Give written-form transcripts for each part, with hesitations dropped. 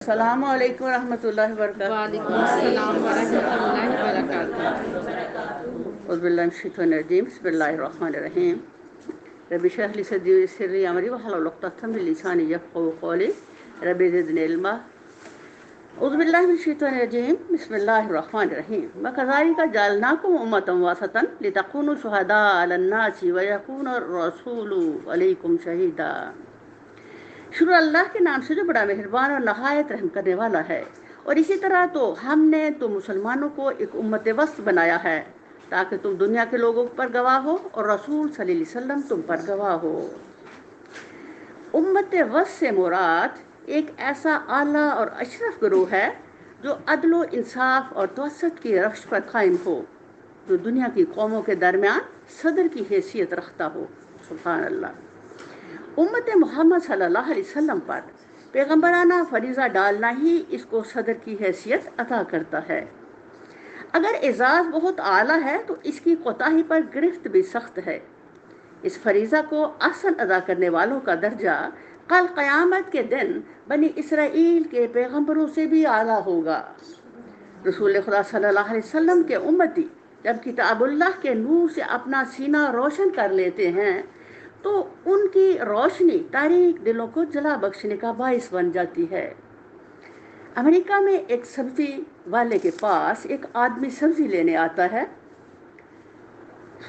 السلام علیکم ورحمۃ اللہ وبرکاتہ۔ وعلیکم السلام ورحمۃ اللہ وبرکاتہ۔ اعوذ باللہ من الشیطان الرجیم، بسم اللہ الرحمن الرحیم۔ رب اشرح لی صدری ویسر لی امری واحلل عقدۃ من لسانی یفقهوا قولی، رب زدنی علما۔ اعوذ باللہ من الشیطان الرجیم، بسم اللہ الرحمن الرحیم۔ وکذالک جعلناکم امۃ وسطا لتکونوا شہداء علی الناس ویکون الرسول علیکم شہیدا۔ شروع اللہ کے نام سے جو بڑا مہربان اور نہایت رحم کرنے والا ہے۔ اور اسی طرح تو ہم نے تم مسلمانوں کو ایک امت وسط بنایا ہے تاکہ تم دنیا کے لوگوں پر گواہ ہو اور رسول صلی اللہ علیہ وسلم تم پر گواہ ہو۔ امت وسط سے مراد ایک ایسا اعلیٰ اور اشرف گروہ ہے جو عدل و انصاف اور توسط کی روش پر قائم ہو، جو دنیا کی قوموں کے درمیان صدر کی حیثیت رکھتا ہو۔ سبحان اللہ۔ امت محمد صلی اللہ علیہ وسلم پر پیغمبرانہ فریضہ ڈالنا ہی اس کو صدر کی حیثیت عطا کرتا ہے۔ اگر اعزاز بہت اعلیٰ ہے تو اس کی کوتاہی پر گرفت بھی سخت ہے۔ اس فریضہ کو احسن ادا کرنے والوں کا درجہ کل قیامت کے دن بنی اسرائیل کے پیغمبروں سے بھی اعلیٰ ہوگا۔ رسول خدا صلی اللہ علیہ وسلم کے امتی جب کتاب اللہ کے نور سے اپنا سینہ روشن کر لیتے ہیں تو ان کی روشنی تاریک دلوں کو جلا بخشنے کا باعث بن جاتی ہے۔ امریکہ میں ایک سبزی والے کے پاس ایک آدمی سبزی لینے آتا ہے۔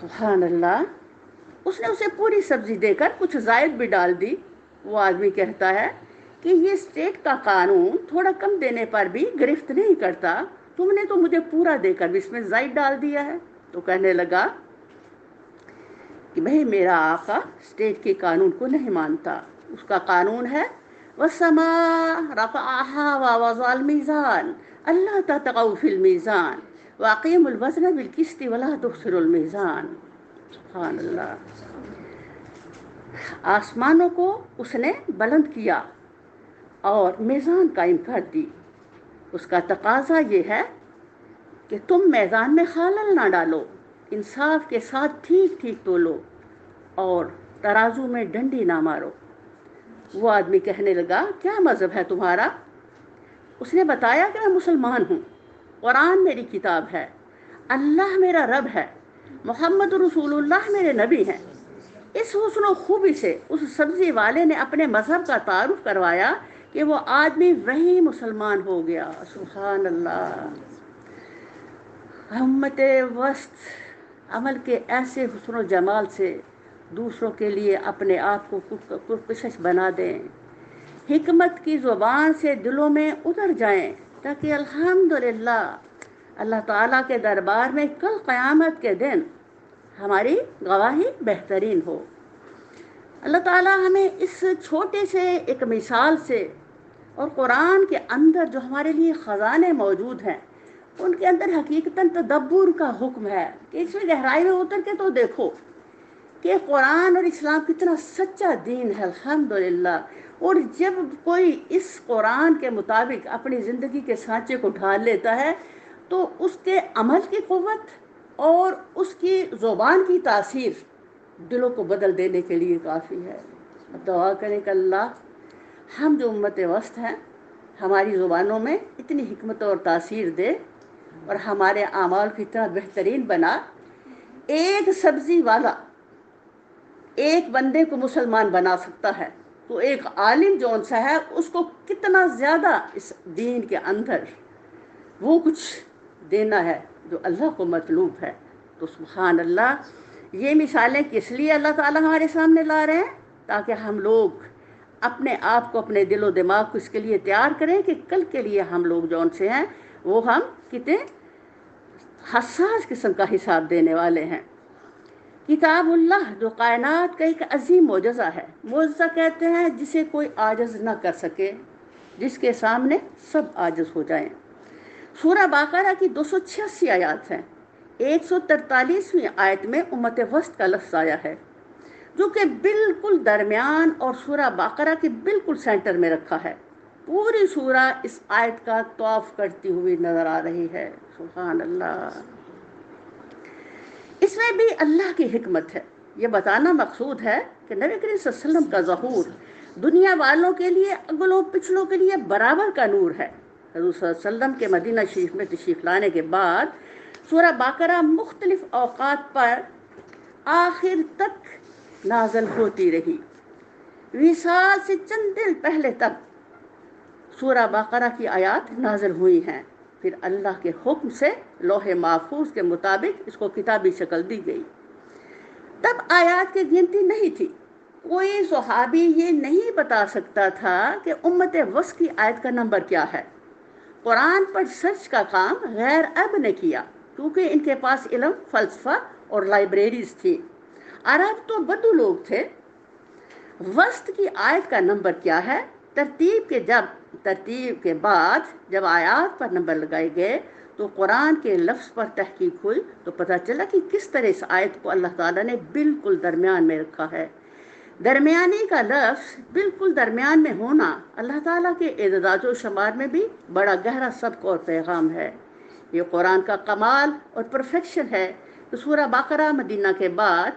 سبحان اللہ۔ اس نے اسے پوری سبزی دے کر کچھ زائد بھی ڈال دی۔ وہ آدمی کہتا ہے کہ یہ اسٹیٹ کا قانون تھوڑا کم دینے پر بھی گرفت نہیں کرتا، تم نے تو مجھے پورا دے کر بھی اس میں زائد ڈال دیا ہے۔ تو کہنے لگا کہ بھئی میرا آقا اسٹیٹ کے قانون کو نہیں مانتا، اس کا قانون ہے وَالسَّمَاءَ رَفَعَهَا وَوَضَعَ الْمِيزَانَ أَلَّا تَطْغَوْا فِي الْمِيزَانِ وَأَقِيمُوا الْوَزْنَ بِالْقِسْطِ وَلَا تُخْسِرُوا الْمِيزَانَ۔ سبحان اللہ۔ آسمانوں کو اس نے بلند کیا اور میزان قائم کر دی۔ اس کا تقاضا یہ ہے کہ تم میزان میں خلل نہ ڈالو، انصاف کے ساتھ ٹھیک ٹھیک تولو اور ترازو میں ڈنڈی نہ مارو۔ وہ آدمی کہنے لگا کیا مذہب ہے تمہارا؟ اس نے بتایا کہ میں مسلمان ہوں، قرآن میری کتاب ہے، اللہ میرا رب ہے، محمد رسول اللہ میرے نبی ہیں۔ اس حسن و خوبی سے اس سبزی والے نے اپنے مذہب کا تعارف کروایا کہ وہ آدمی وہی مسلمان ہو گیا۔ سبحان اللہ۔ امت وسط عمل کے ایسے حسن و جمال سے دوسروں کے لیے اپنے آپ کو پرکشش بنا دیں، حکمت کی زبان سے دلوں میں اتر جائیں تاکہ الحمدللہ اللہ تعالیٰ کے دربار میں کل قیامت کے دن ہماری گواہی بہترین ہو۔ اللہ تعالیٰ ہمیں اس چھوٹے سے ایک مثال سے اور قرآن کے اندر جو ہمارے لیے خزانے موجود ہیں ان کے اندر حقیقتاً تدبر کا حکم ہے کہ اس میں گہرائی میں اتر کے تو دیکھو کہ قرآن اور اسلام کتنا سچا دین ہے الحمدللہ۔ اور جب کوئی اس قرآن کے مطابق اپنی زندگی کے سانچے کو ڈھال لیتا ہے تو اس کے عمل کی قوت اور اس کی زبان کی تاثیر دلوں کو بدل دینے کے لیے کافی ہے۔ دعا کریں کہ اللہ ہم جو امت وسط ہیں ہماری زبانوں میں اتنی حکمت اور تاثیر دے اور ہمارے اعمال کی اتنا بہترین بنا۔ ایک سبزی والا ایک بندے کو مسلمان بنا سکتا ہے تو ایک عالم جون سا ہے اس کو کتنا زیادہ اس دین کے اندر وہ کچھ دینا ہے جو اللہ کو مطلوب ہے۔ تو سبحان اللہ، یہ مثالیں کس لیے اللہ تعالیٰ ہمارے سامنے لا رہے ہیں تاکہ ہم لوگ اپنے آپ کو اپنے دل و دماغ کو اس کے لیے تیار کریں کہ کل کے لیے ہم لوگ جون سے ہیں وہ ہم کتنے حساس قسم کا حساب دینے والے ہیں۔ کتاب اللہ جو کائنات کا ایک عظیم معجزہ ہے، معجزہ کہتے ہیں جسے کوئی عاجز نہ کر سکے، جس کے سامنے سب عاجز ہو جائیں۔ سورہ بقرہ کی 286 آیات ہیں۔ 143ویں آیت میں امت وسط کا لفظ آیا ہے جو کہ بالکل درمیان اور سورہ بقرہ کے بالکل سینٹر میں رکھا ہے۔ پوری سورہ اس آیت کا طواف کرتی ہوئی نظر آ رہی ہے۔ سبحان اللہ۔ اس میں بھی اللہ کی حکمت ہے۔ یہ بتانا مقصود ہے کہ نبی کریم صلی اللہ علیہ وسلم کا ظہور دنیا والوں کے لیے اگلوں پچھلوں کے لیے برابر کا نور ہے۔ حضور صلی اللہ علیہ وسلم کے مدینہ شریف میں تشریف لانے کے بعد سورہ بقرہ مختلف اوقات پر آخر تک نازل ہوتی رہی۔ وصال سے چند دن پہلے تک سورہ بقرہ کی آیات نازل ہوئی ہیں، پھر اللہ کے حکم سے لوح محفوظ کے مطابق اس کو کتابی شکل دی گئی۔ تب آیات کی گنتی نہیں تھی، کوئی صحابی یہ نہیں بتا سکتا تھا کہ امت وسط کی آیت کا نمبر کیا ہے۔ قرآن پر سرچ کا کام غیر عرب نے کیا، کیونکہ ان کے پاس علم، فلسفہ اور لائبریریز تھی۔ عرب تو بدو لوگ تھے۔ وسط کی آیت کا نمبر کیا ہے؟ ترتیب کے بعد جب آیات پر نمبر لگائے گئے تو قرآن کے لفظ پر تحقیق ہوئی تو پتہ چلا کہ کس طرح اس آیت کو اللہ تعالیٰ نے بالکل درمیان میں رکھا ہے۔ درمیانی کا لفظ بالکل درمیان میں ہونا اللہ تعالیٰ کے اعداد و شمار میں بھی بڑا گہرا سبق اور پیغام ہے۔ یہ قرآن کا کمال اور پرفیکشن ہے کہ سورہ بقرہ مدینہ کے بعد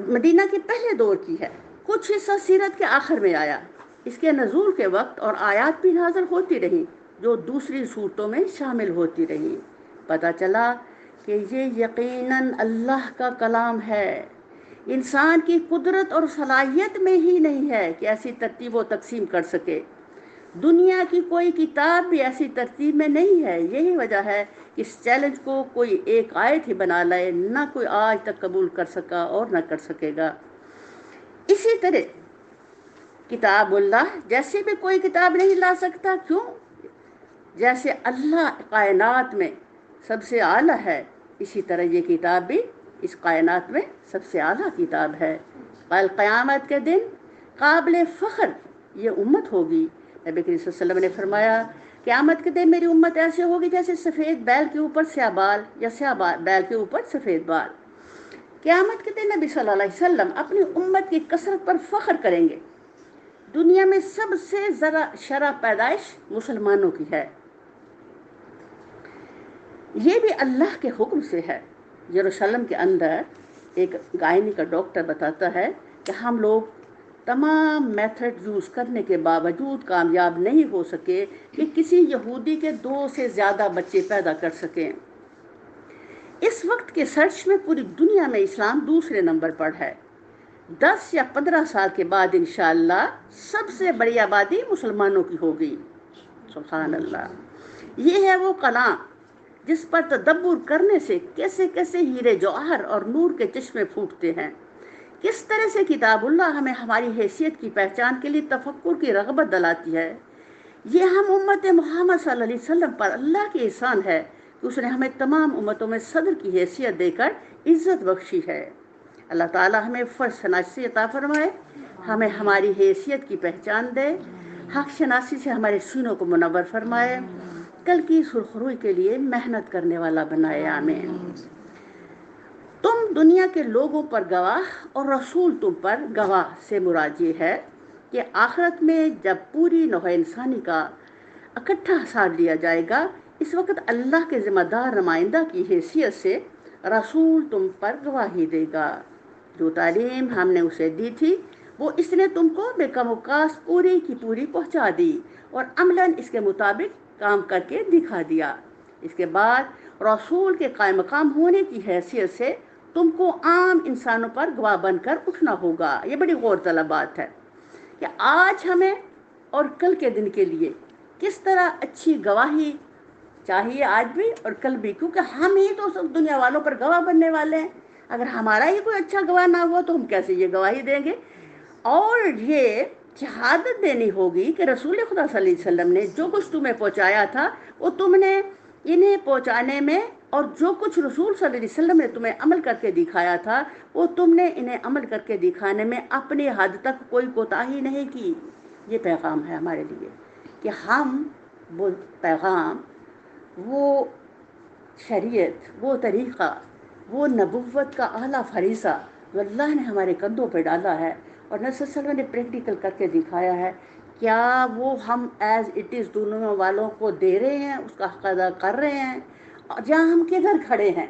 مدینہ کے پہلے دور کی ہے، کچھ حصہ سیرت کے آخر میں آیا۔ اس کے نزول کے وقت اور آیات بھی نازل ہوتی رہی جو دوسری صورتوں میں شامل ہوتی رہی۔ پتہ چلا کہ یہ یقیناً اللہ کا کلام ہے، انسان کی قدرت اور صلاحیت میں ہی نہیں ہے کہ ایسی ترتیب و تقسیم کر سکے۔ دنیا کی کوئی کتاب بھی ایسی ترتیب میں نہیں ہے۔ یہی وجہ ہے کہ اس چیلنج کو کوئی ایک آیت ہی بنا لائے، نہ کوئی آج تک قبول کر سکا اور نہ کر سکے گا۔ اسی طرح کتاب اللہ جیسے بھی کوئی کتاب نہیں لا سکتا، کیوں؟ جیسے اللہ کائنات میں سب سے اعلیٰ ہے، اسی طرح یہ کتاب بھی اس کائنات میں سب سے اعلیٰ کتاب ہے۔ کل قیامت کے دن قابل فخر یہ امت ہوگی۔ نبی کریم صلی اللہ علیہ وسلم نے فرمایا قیامت کے دن میری امت ایسے ہوگی جیسے سفید بیل کے اوپر سیاہ بال یا سیاہ بیل کے اوپر سفید بال۔ قیامت کے دن نبی صلی اللہ علیہ وسلم اپنی امت کی کثرت پر فخر کریں گے۔ دنیا میں سب سے زیادہ شرح پیدائش مسلمانوں کی ہے، یہ بھی اللہ کے حکم سے ہے۔ یروشلم کے اندر ایک گائنی کا ڈاکٹر بتاتا ہے کہ ہم لوگ تمام میتھڈ یوز کرنے کے باوجود کامیاب نہیں ہو سکے کہ کسی یہودی کے 2 سے زیادہ بچے پیدا کر سکیں۔ اس وقت کے سرچ میں پوری دنیا میں اسلام دوسرے نمبر پر ہے۔ 10 یا 15 سال کے بعد انشاءاللہ سب سے بڑی آبادی مسلمانوں کی ہوگی۔ سبحان اللہ۔ یہ ہے وہ کلام جس پر تدبر کرنے سے کیسے کیسے ہیرے جوہر اور نور کے چشمے پھوٹتے ہیں، کس طرح سے کتاب اللہ ہمیں ہماری حیثیت کی پہچان کے لیے تفکر کی رغبت دلاتی ہے۔ یہ ہم امت محمد صلی اللہ علیہ وسلم پر اللہ کی احسان ہے کہ اس نے ہمیں تمام امتوں میں صدر کی حیثیت دے کر عزت بخشی ہے۔ اللہ تعالی ہمیں فرض شناسی عطا فرمائے، ہمیں ہماری حیثیت کی پہچان دے، حق شناسی سے ہمارے سینوں کو منور فرمائے، کل کی سرخروئی کے لیے محنت کرنے والا بنائے، آمین۔ تم دنیا کے لوگوں پر گواہ اور رسول تم پر گواہ سے مراد یہ ہے کہ آخرت میں جب پوری نوع انسانی کا اکٹھا حساب لیا جائے گا، اس وقت اللہ کے ذمہ دار نمائندہ کی حیثیت سے رسول تم پر گواہی دے گا۔ جو تعلیم ہم نے اسے دی تھی وہ اس نے تم کو بے کم و کاست پوری کی پوری پہنچا دی اور عملاً اس کے مطابق کام کر کے دکھا دیا۔ اس کے بعد رسول کے قائم مقام ہونے کی حیثیت سے تم کو عام انسانوں پر گواہ بن کر اٹھنا ہوگا۔ یہ بڑی غور طلب بات ہے کہ آج ہمیں اور کل کے دن کے لیے کس طرح اچھی گواہی چاہیے، آج بھی اور کل بھی، کیونکہ ہم ہی تو سب دنیا والوں پر گواہ بننے والے ہیں۔ اگر ہمارا ہی کوئی اچھا گواہ نہ ہوا تو ہم کیسے یہ گواہی دیں گے؟ اور یہ شہادت دینی ہوگی کہ رسول خدا صلی اللہ علیہ وسلم نے جو کچھ تمہیں پہنچایا تھا وہ تم نے انہیں پہنچانے میں، اور جو کچھ رسول صلی اللہ علیہ وسلم نے تمہیں عمل کر کے دکھایا تھا وہ تم نے انہیں عمل کر کے دکھانے میں اپنی حد تک کوئی کوتاہی نہیں کی۔ یہ پیغام ہے ہمارے لیے کہ ہم وہ پیغام، وہ شریعت، وہ طریقہ، وہ نبوت کا اعلیٰ فریضہ جو اللہ نے ہمارے کندھوں پہ ڈالا ہے اور نبی صلی اللہ علیہ وسلم نے پریکٹیکل کر کے دکھایا ہے، کیا وہ ہم ایز اٹ از دنیا والوں کو دے رہے ہیں، اس کا حق ادا کر رہے ہیں؟ جہاں ہم کدھر کھڑے ہیں،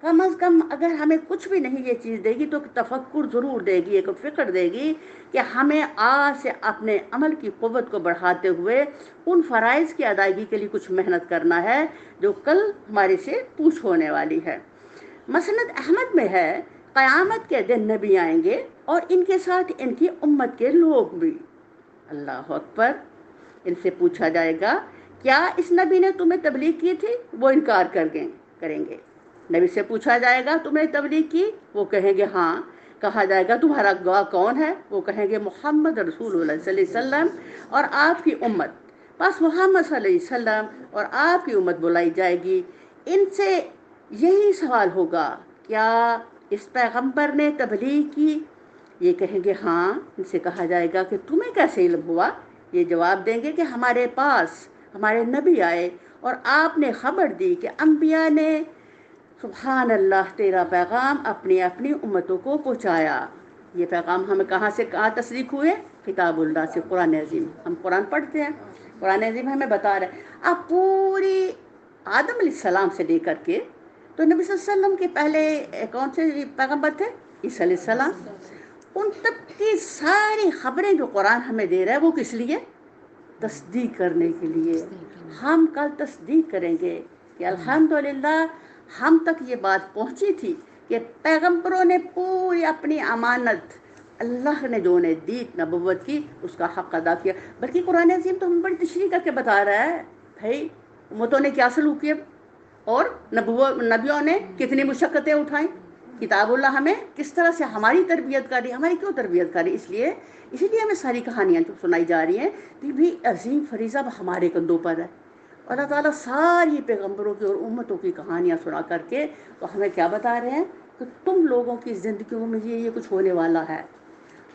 کم از کم اگر ہمیں کچھ بھی نہیں یہ چیز دے گی تو تفکر ضرور دے گی، ایک فکر دے گی کہ ہمیں آج سے اپنے عمل کی قوت کو بڑھاتے ہوئے ان فرائض کی ادائیگی کے لیے کچھ محنت کرنا ہے جو کل ہمارے سے پوچھ ہونے والی ہے۔ مسند احمد میں ہے، قیامت کے دن نبی آئیں گے اور ان کے ساتھ ان کی امت کے لوگ بھی۔ اللہ اکبر! ان سے پوچھا جائے گا کیا اس نبی نے تمہیں تبلیغ کی تھی؟ وہ انکار کریں گے۔ نبی سے پوچھا جائے گا تم نے تبلیغ کی؟ وہ کہیں گے ہاں۔ کہا جائے گا تمہارا گواہ کون ہے؟ وہ کہیں گے محمد رسول اللہ صلی اللہ علیہ وسلم اور آپ کی امت۔ بس محمد صلی اللہ علیہ وسلم اور آپ کی امت بلائی جائے گی۔ ان سے یہی سوال ہوگا کیا اس پیغمبر نے تبلیغ کی؟ یہ کہیں گے ہاں۔ ان سے کہا جائے گا کہ تمہیں کیسے علم ہوا؟ یہ جواب دیں گے کہ ہمارے پاس ہمارے نبی آئے اور آپ نے خبر دی کہ انبیاء نے سبحان اللہ تیرا پیغام اپنی اپنی امتوں کو پہنچایا۔ یہ پیغام ہمیں کہاں سے کہاں تصدیق ہوئے؟ کتاب اللہ سے، قرآن عظیم۔ ہم قرآن پڑھتے ہیں، قرآن عظیم ہمیں بتا رہے ہیں۔ اب پوری آدم علیہ السلام سے لے کر کے تو نبی صلی اللہ علیہ وسلم کے پہلے کون سے پیغمبر تھے؟ عیسیٰ علیہ السلام۔ ان تک کی ساری خبریں جو قرآن ہمیں دے رہا ہے وہ کس لیے؟ تصدیق کرنے کے لیے۔ ہم کل تصدیق کریں گے کہ الحمدللہ ہم تک یہ بات پہنچی تھی کہ پیغمبروں نے پوری اپنی امانت اللہ نے جو انہیں دی نبوت کی اس کا حق ادا کیا۔ بلکہ قرآن عظیم تو ہم بڑی تشریح کر کے بتا رہا ہے بھائی امتوں نے کیا سلوک کیا اور نبیوں نے کتنی مشقتیں اٹھائیں۔ کتاب اللہ ہمیں کس طرح سے ہماری تربیت کری، ہماری کیوں تربیت کری؟ اس لیے ہمیں ساری کہانیاں جو سنائی جا رہی ہیں کہ بھی عظیم فریضہ ہمارے کندھوں پر ہے۔ اللہ تعالیٰ ساری پیغمبروں کی اور امتوں کی کہانیاں سنا کر کے تو ہمیں کیا بتا رہے ہیں کہ تم لوگوں کی زندگیوں میں یہ کچھ ہونے والا ہے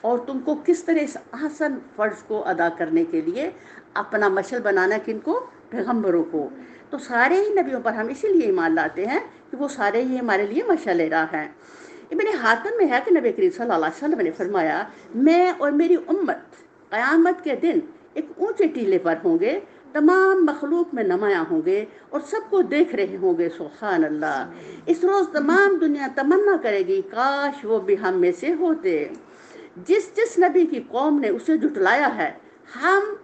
اور تم کو کس طرح اس احسن فرض کو ادا کرنے کے لیے اپنا مشعل بنانا، کن کو؟ پیغمبروں کو۔ تو سارے ہی نبیوں پر ہم اسی لیے ایمان لاتے ہیں کہ وہ سارے ہی ہمارے لیے مشعل راہ ہیں۔ ابن حاتم میں ہے کہ نبی کریم صلی اللہ علیہ وسلم نے فرمایا میں اور میری امت قیامت کے دن ایک اونچے ٹیلے پر ہوں گے، تمام مخلوق میں نمایاں ہوں گے اور سب کو دیکھ رہے ہوں گے۔ سبحان اللہ! اس روز تمام دنیا تمنا کرے گی کاش وہ بھی ہم میں سے ہوتے۔ جس نبی کی قوم نے اسے جھٹلایا ہے ہم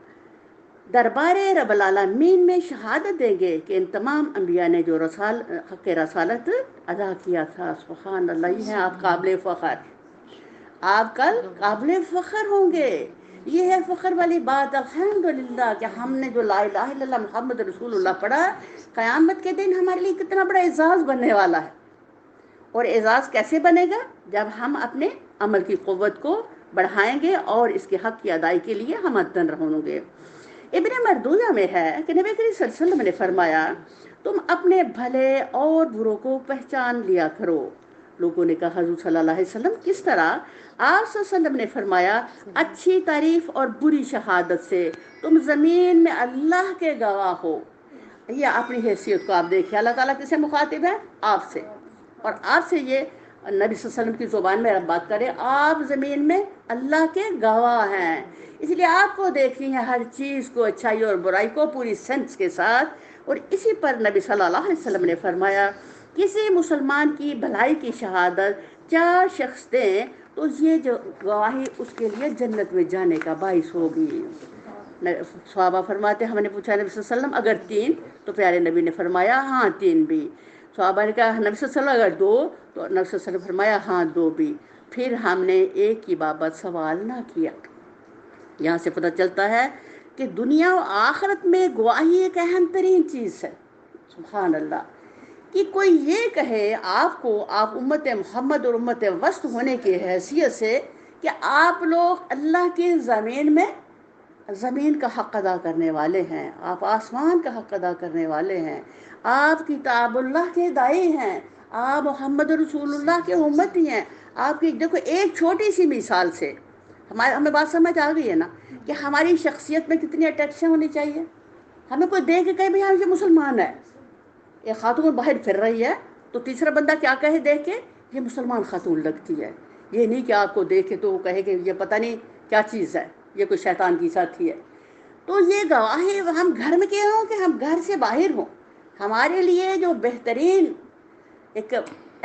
دربار رب العالمین میں شہادت دیں گے کہ ان تمام انبیاء نے جو حق رسالت ادا کیا تھا۔ سبحان اللہ! یہ ہے آپ قابل فخر، آپ کل قابل فخر ہوں گے۔ یہ ہے فخر والی بات الحمدللہ کہ ہم نے جو لا الہ الا اللہ محمد رسول اللہ پڑھا، قیامت کے دن ہمارے لیے کتنا بڑا اعزاز بننے والا ہے۔ اور اعزاز کیسے بنے گا؟ جب ہم اپنے عمل کی قوت کو بڑھائیں گے اور اس کے حق کی ادائی کے لیے ہم عدن رہوں گے۔ ابن مردویہ میں ہے کہ نبی کریم صلی اللہ علیہ وسلم نے فرمایا تم اپنے بھلے اور بروں کو پہچان لیا کرو۔ لوگوں نے کہا حضور صلی اللہ علیہ وسلم کس طرح؟ آپ صلی اللہ علیہ وسلم نے فرمایا اچھی تعریف اور بری شہادت سے تم زمین میں اللہ کے گواہ ہو۔ یہ اپنی حیثیت کو آپ دیکھیں، اللہ تعالیٰ کس سے مخاطب ہے؟ آپ سے۔ اور آپ سے یہ نبی صلی اللہ علیہ وسلم کی زبان میں بات کرے، آپ زمین میں اللہ کے گواہ ہیں۔ اس لیے آپ کو دیکھنی ہے ہر چیز کو، اچھائی اور برائی کو پوری سینس کے ساتھ۔ اور اسی پر نبی صلی اللہ علیہ وسلم نے فرمایا کسی مسلمان کی بھلائی کی شہادت 4 شخص دیں تو یہ جو گواہی اس کے لیے جنت میں جانے کا باعث ہوگی۔ صحابہ فرماتے ہم نے پوچھا نبی صلی اللہ علیہ وسلم اگر 3؟ تو پیارے نبی نے فرمایا ہاں 3 بھی۔ صحابہ نے کہا نبی صلی اللہ علیہ وسلم اگر 2؟ تو نبی صلی اللہ علیہ وسلم نے فرمایا ہاں 2 بھی۔ پھر ہم نے ایک کی بابت سوال نہ کیا۔ یہاں سے پتہ چلتا ہے کہ دنیا و آخرت میں گواہی ایک اہم ترین چیز ہے۔ سبحان اللہ! کہ کوئی یہ کہے آپ کو، آپ امت محمد اور امت وسط ہونے کی حیثیت سے کہ آپ لوگ اللہ کی زمین کا حق ادا کرنے والے ہیں، آپ آسمان کا حق ادا کرنے والے ہیں، آپ کتاب اللہ کے دائی ہیں، آپ محمد رسول اللہ کے امتی ہیں۔ آپ کی دیکھو ایک چھوٹی سی مثال سے ہمیں بات سمجھ آ گئی ہے نا کہ ہماری شخصیت میں کتنی اٹریکشن ہونی چاہیے۔ ہمیں کوئی دیکھ کے کہے بھی ہاں یہ مسلمان ہے، ایک خاتون باہر پھر رہی ہے تو تیسرا بندہ کیا کہے دیکھ کے؟ یہ مسلمان خاتون لگتی ہے۔ یہ نہیں کہ آپ کو دیکھے تو وہ کہے کہ یہ پتہ نہیں کیا چیز ہے، یہ کوئی شیطان کی ساتھی ہے۔ تو یہ گواہی ہم گھر میں کہہ رہا ہوں کہ ہم گھر سے باہر ہوں، ہمارے لیے جو بہترین ایک